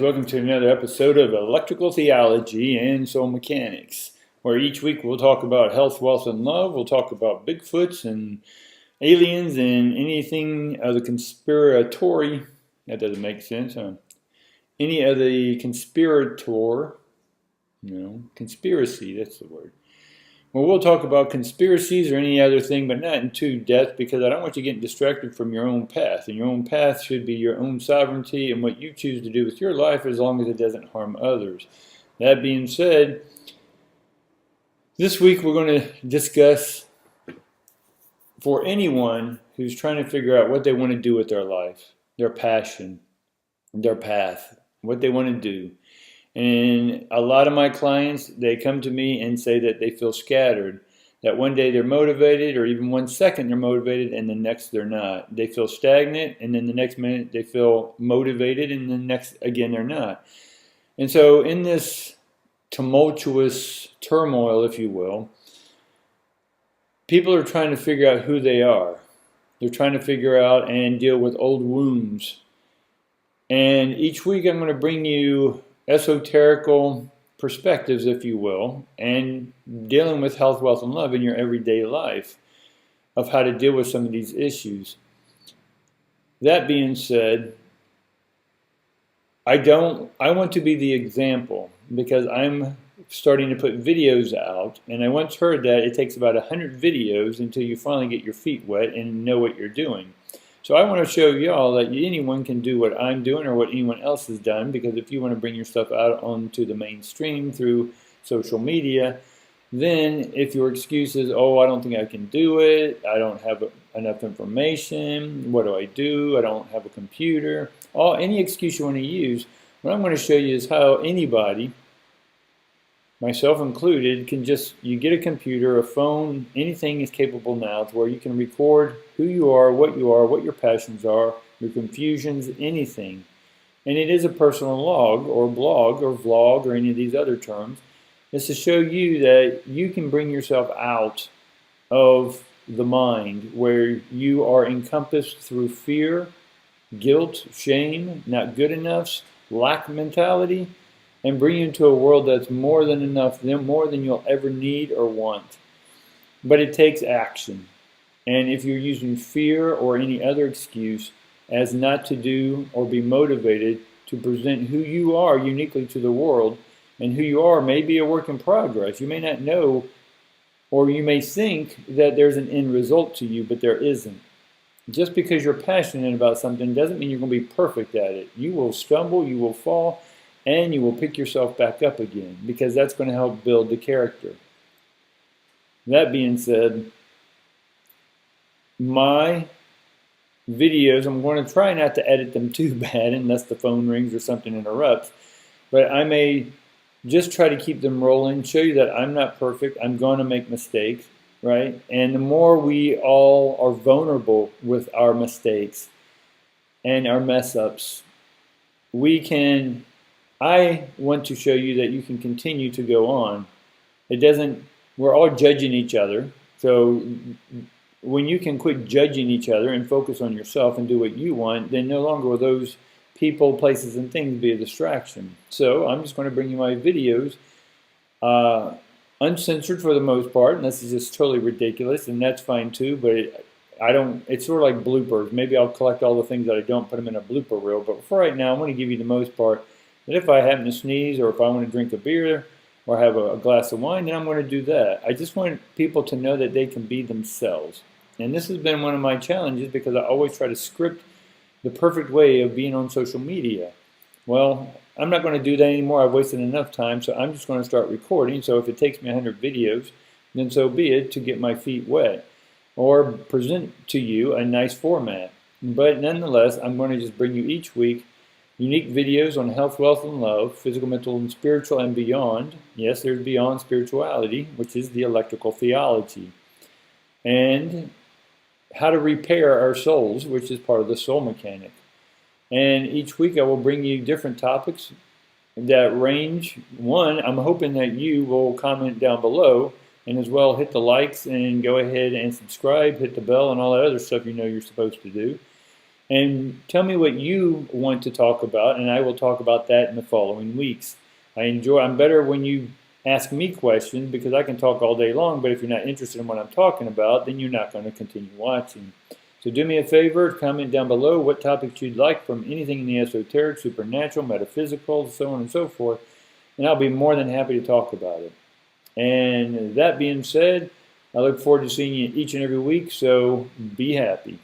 guys, welcome to another episode of Electrical Theology and Soul Mechanics, where each week we'll talk about health, wealth, and love. We'll talk about Bigfoots and aliens and anything of the conspiratory. That doesn't make sense, huh? Any of the conspirator, conspiracy, that's the word. Well, we'll talk about conspiracies or any other thing, but not into depth, because I don't want you getting distracted from your own path. And your own path should be your own sovereignty and what you choose to do with your life, as long as it doesn't harm others. That being said, this week we're going to discuss, for anyone who's trying to figure out what they want to do with their life, their passion, their path, what they want to do. And a lot of my clients, they come to me and say that they feel scattered, that one day they're motivated, or even 1 second they're motivated, and the next they're not. They feel stagnant, and then the next minute they feel motivated, and the next again they're not. And so in this tumultuous turmoil, if you will, people are trying to figure out who they are. They're trying to figure out and deal with old wounds. And each week I'm going to bring you esoterical perspectives, if you will, and dealing with health, wealth, and love in your everyday life, of how to deal with some of these issues. That being said, I want to be the example, because I'm starting to put videos out, and I once heard that it takes about 100 videos until you finally get your feet wet and know what you're doing. So I want to show y'all that anyone can do what I'm doing or what anyone else has done, because if you want to bring your stuff out onto the mainstream through social media, then if your excuse is, oh, I don't think I can do it, I don't have enough information, what do? I don't have a computer, any excuse you want to use, what I'm going to show you is how anybody, myself included, you get a computer, a phone, anything is capable now to where you can record who you are, what your passions are, your confusions, anything. And it is a personal log or blog or vlog or any of these other terms. It's to show you that you can bring yourself out of the mind where you are encompassed through fear, guilt, shame, not good enough, lack mentality, and bring you into a world that's more than enough, more than you'll ever need or want. But it takes action. And if you're using fear or any other excuse as not to do or be motivated to present who you are uniquely to the world, and who you are may be a work in progress. You may not know, or you may think that there's an end result to you, but there isn't. Just because you're passionate about something doesn't mean you're going to be perfect at it. You will stumble, you will fall, and you will pick yourself back up again, because that's going to help build the character. That being said, my videos, I'm going to try not to edit them too bad unless the phone rings or something interrupts, but I may just try to keep them rolling, show you that I'm not perfect, I'm going to make mistakes, right? And the more we all are vulnerable with our mistakes and our mess-ups, I want to show you that you can continue to go on. We're all judging each other. So when you can quit judging each other and focus on yourself and do what you want, then no longer will those people, places, and things be a distraction. So I'm just going to bring you my videos, uncensored for the most part, and this is just totally ridiculous, and that's fine too, but it's sort of like bloopers. Maybe I'll collect all the things that I don't, put them in a blooper reel, but for right now, I'm going to give you the most part. That if I happen to sneeze, or if I want to drink a beer or have a glass of wine, then I'm going to do that. I just want people to know that they can be themselves. And this has been one of my challenges, because I always try to script the perfect way of being on social media. Well, I'm not going to do that anymore. I've wasted enough time, so I'm just going to start recording. So if it takes me 100 videos, then so be it, to get my feet wet or present to you a nice format. But nonetheless, I'm going to just bring you each week unique videos on health, wealth, and love, physical, mental, and spiritual, and beyond. Yes, there's beyond spirituality, which is the electrical theology. And how to repair our souls, which is part of the soul mechanic. And each week I will bring you different topics that range. One, I'm hoping that you will comment down below, and as well hit the likes and go ahead and subscribe, hit the bell, and all that other stuff you know you're supposed to do. And tell me what you want to talk about, and I will talk about that in the following weeks. I'm better when you ask me questions because I can talk all day long, but if you're not interested in what I'm talking about, then you're not going to continue watching. So do me a favor, comment down below what topics you'd like from anything in the esoteric, supernatural, metaphysical, so on and so forth, and I'll be more than happy to talk about it. And that being said, I look forward to seeing you each and every week, so be happy.